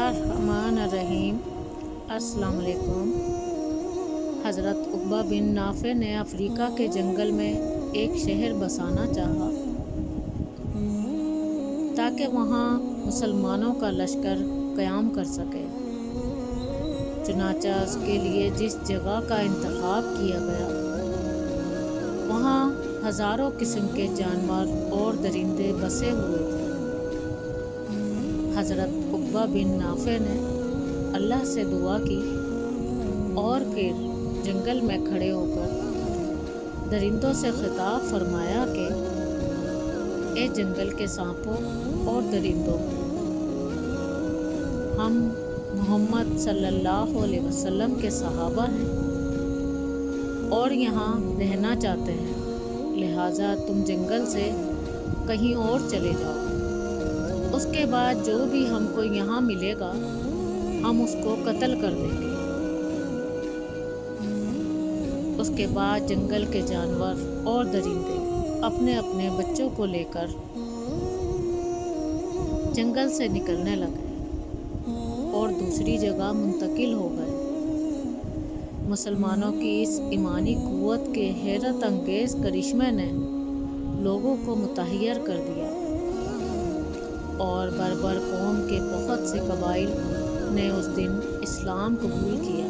बिस्मिल्लाहिर्रहमानिर्रहीम। अस्सलाम वालेकुम। हज़रत उक़बा बिन नाफ़े ने अफ़्रीका के जंगल में एक शहर बसाना चाहा ताकि वहाँ मुसलमानों का लश्कर क़याम कर सके। चुनांचे उसके लिए जिस जगह का इंतख़ाब किया गया वहाँ हज़ारों किस्म के जानवर और दरिंदे बसे हुए थे। हज़रत उक़बा बिन नाफ़े ने अल्लाह से दुआ की और फिर जंगल में खड़े होकर दरिंदों से खिताब फरमाया कि ए जंगल के सांपों और दरिंदों, हम मोहम्मद सल्लल्लाहु अलैहि वसल्लम के सहाबा हैं और यहाँ रहना चाहते हैं, लिहाजा तुम जंगल से कहीं और चले जाओ। उसके बाद जो भी हमको यहाँ मिलेगा हम उसको कत्ल कर देंगे। उसके बाद जंगल के जानवर और दरिंदे अपने अपने बच्चों को लेकर जंगल से निकलने लगे और दूसरी जगह मुंतकिल हो गए। मुसलमानों की इस ईमानी क़ुव्वत के हैरत अंगेज़ करिश्मे ने लोगों को मुतहय्यर कर दिया और बर्बर कौम के बहुत से कबाइल ने उस दिन इस्लाम कबूल किया।